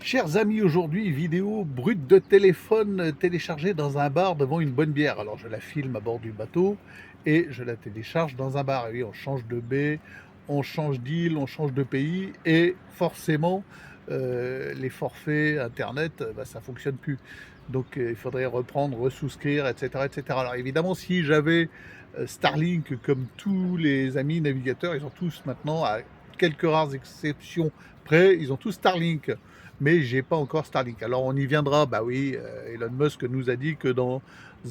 Chers amis, aujourd'hui, vidéo brute de téléphone téléchargée dans un bar devant une bonne bière. Alors je la filme à bord du bateau et je la télécharge dans un bar. Et oui, on change de baie, on change d'île, on change de pays et forcément les forfaits internet, ça fonctionne plus. Donc il faudrait reprendre, ressouscrire, etc., etc. Alors évidemment, si j'avais Starlink comme tous les amis navigateurs, ils ont tous maintenant, à quelques rares exceptions près, ils ont tous Starlink, mais j'ai pas encore Starlink. Alors on y viendra, bah oui, Elon Musk nous a dit que dans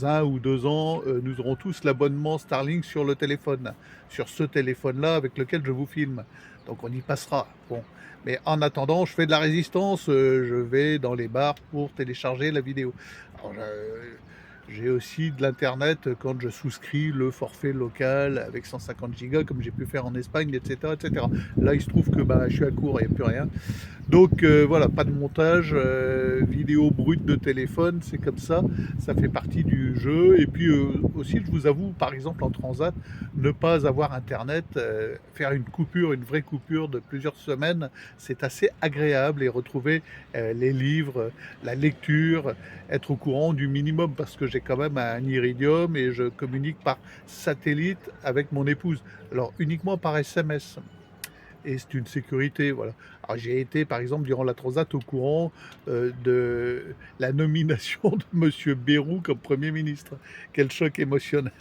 1 ou 2 ans, nous aurons tous l'abonnement Starlink sur le téléphone, sur ce téléphone-là avec lequel je vous filme. Donc on y passera. Bon, mais en attendant, je fais de la résistance, je vais dans les bars pour télécharger la vidéo. Alors j'ai aussi de l'internet quand je souscris le forfait local avec 150 gigas comme j'ai pu faire en Espagne, et cetera, et cetera. Là, il se trouve que, bah, je suis à court, il n'y a plus rien. Donc voilà, pas de montage, vidéo brute de téléphone, c'est comme ça fait partie du jeu. Et puis aussi, je vous avoue, par exemple en transat, ne pas avoir internet, faire une coupure, une vraie coupure de plusieurs semaines, c'est assez agréable et retrouver les livres, la lecture, être au courant du minimum parce que j'ai quand même un iridium et je communique par satellite avec mon épouse. Alors uniquement par SMS et c'est une sécurité, voilà. Alors j'ai été, par exemple, durant la transat, au courant, de la nomination de monsieur Bayrou comme Premier ministre. Quel choc émotionnel!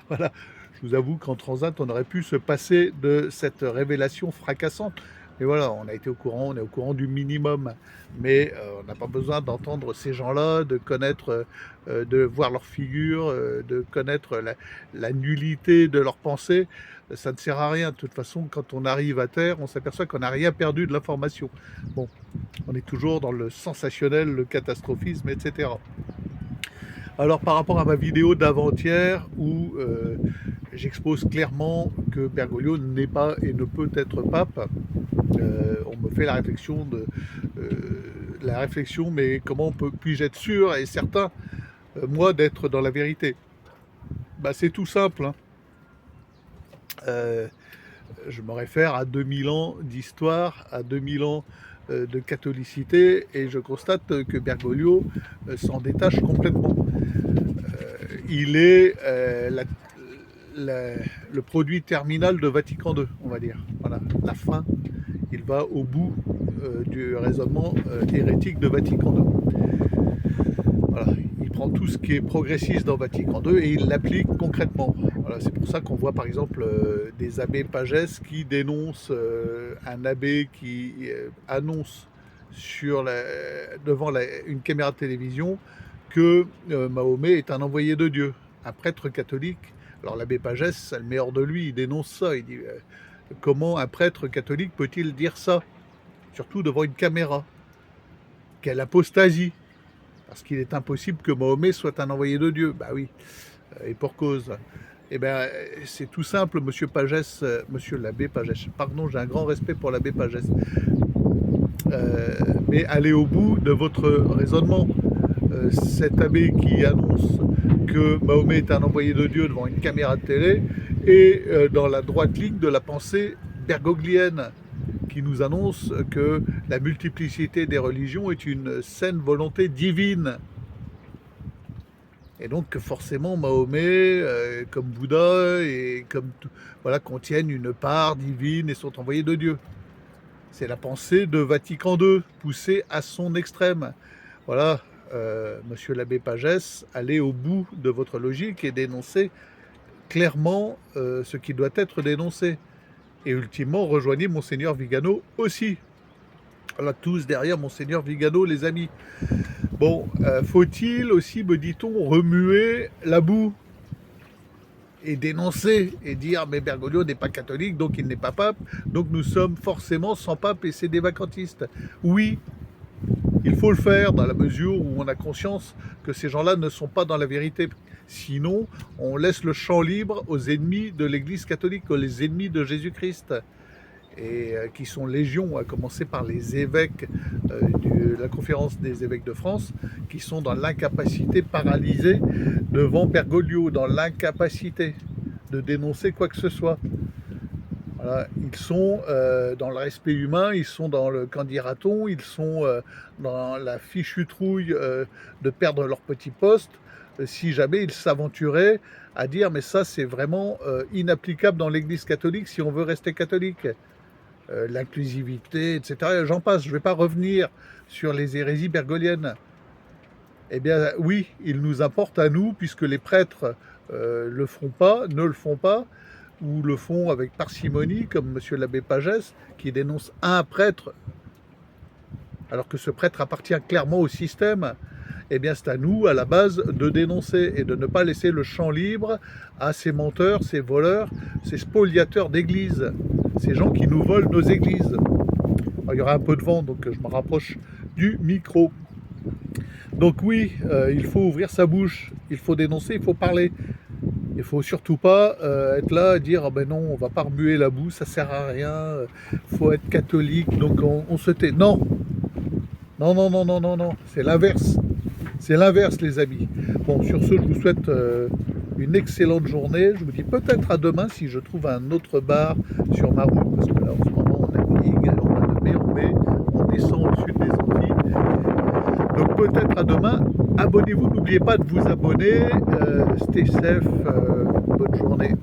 Voilà. Je vous avoue qu'en transat, on aurait pu se passer de cette révélation fracassante. Mais voilà, on a été au courant, on est au courant du minimum. Mais, on n'a pas besoin d'entendre ces gens-là, de connaître, de voir leur figure, de connaître la nullité de leurs pensées. Ça ne sert à rien. De toute façon, quand on arrive à terre, on s'aperçoit qu'on n'a rien perdu de l'information. Bon, on est toujours dans le sensationnel, le catastrophisme, etc. Alors par rapport à ma vidéo d'avant-hier où j'expose clairement que Bergoglio n'est pas et ne peut être pape, on me fait la réflexion, mais comment puis-je être sûr et certain, moi, d'être dans la vérité? Bah, c'est tout simple, hein. Euh, je me réfère à 2000 ans d'histoire, à 2000 ans de catholicité, et je constate que Bergoglio s'en détache complètement. Il est le produit terminal de Vatican II, on va dire. Voilà, la fin. Il va au bout du raisonnement hérétique de Vatican II. Voilà, il prend tout ce qui est progressiste dans Vatican II et il l'applique concrètement. Voilà, c'est pour ça qu'on voit par exemple des abbés pagesses qui dénoncent un abbé qui annonce devant une caméra de télévision que Mahomet est un envoyé de Dieu, un prêtre catholique. Alors l'abbé Pagès, c'est le meilleur de lui, il dénonce ça, il dit comment un prêtre catholique peut-il dire ça, surtout devant une caméra? Quelle apostasie! Parce qu'il est impossible que Mahomet soit un envoyé de Dieu. Bah oui, et pour cause. Eh bien, c'est tout simple, monsieur Pagès, monsieur l'abbé Pagès. Pardon, j'ai un grand respect pour l'abbé Pagès. Mais allez au bout de votre raisonnement. Cet abbé qui annonce que Mahomet est un envoyé de Dieu devant une caméra de télé est dans la droite ligne de la pensée bergoglienne qui nous annonce que la multiplicité des religions est une saine volonté divine. Et donc forcément Mahomet, comme Bouddha et comme tout, voilà, contiennent une part divine et sont envoyés de Dieu. C'est la pensée de Vatican II, poussée à son extrême. Voilà, monsieur l'abbé Pagès, allez au bout de votre logique et dénoncez clairement ce qui doit être dénoncé. Et ultimement, rejoignez Monseigneur Vigano aussi. Voilà, tous derrière Monseigneur Vigano, les amis. Bon, faut-il aussi, me dit-on, remuer la boue et dénoncer et dire mais Bergoglio n'est pas catholique, donc il n'est pas pape, donc nous sommes forcément sans pape et c'est des vacantistes. Oui, il faut le faire dans la mesure où on a conscience que ces gens-là ne sont pas dans la vérité. Sinon, on laisse le champ libre aux ennemis de l'Église catholique, aux ennemis de Jésus-Christ, et qui sont légions, à commencer par les évêques de la conférence des évêques de France, qui sont dans l'incapacité, paralysés devant Bergoglio, dans l'incapacité de dénoncer quoi que ce soit. Voilà, ils sont dans le respect humain, ils sont dans le qu'en dira-t-on, ils sont dans la fichue trouille de perdre leur petit poste, si jamais ils s'aventuraient à dire mais ça c'est vraiment inapplicable dans l'Église catholique si on veut rester catholique. L'inclusivité, etc. J'en passe, je ne vais pas revenir sur les hérésies bergoliennes. Eh bien oui, il nous importe à nous, puisque les prêtres le font pas, ne le font pas, ou le font avec parcimonie, comme monsieur l'abbé Pagès, qui dénonce un prêtre, alors que ce prêtre appartient clairement au système. Eh bien c'est à nous, à la base, de dénoncer et de ne pas laisser le champ libre à ces menteurs, ces voleurs, ces spoliateurs d'églises, ces gens qui nous volent nos églises. Alors, il y aura un peu de vent, donc je me rapproche du micro. Donc oui, il faut ouvrir sa bouche, il faut dénoncer, il faut parler. Il faut surtout pas être là et dire ah ben non, on va pas remuer la boue, ça sert à rien, faut être catholique, donc on se tait. Non, non, non, non, non, non, non, c'est l'inverse. C'est l'inverse, les amis. Bon, sur ce, je vous souhaite une excellente journée. Je vous dis peut-être à demain si je trouve un autre bar sur ma route, parce que là, en ce moment, on navigue, on va de mer en baie, on descend au sud des Antilles. Donc peut-être à demain. Abonnez-vous, n'oubliez pas de vous abonner. Stay safe, bonne journée.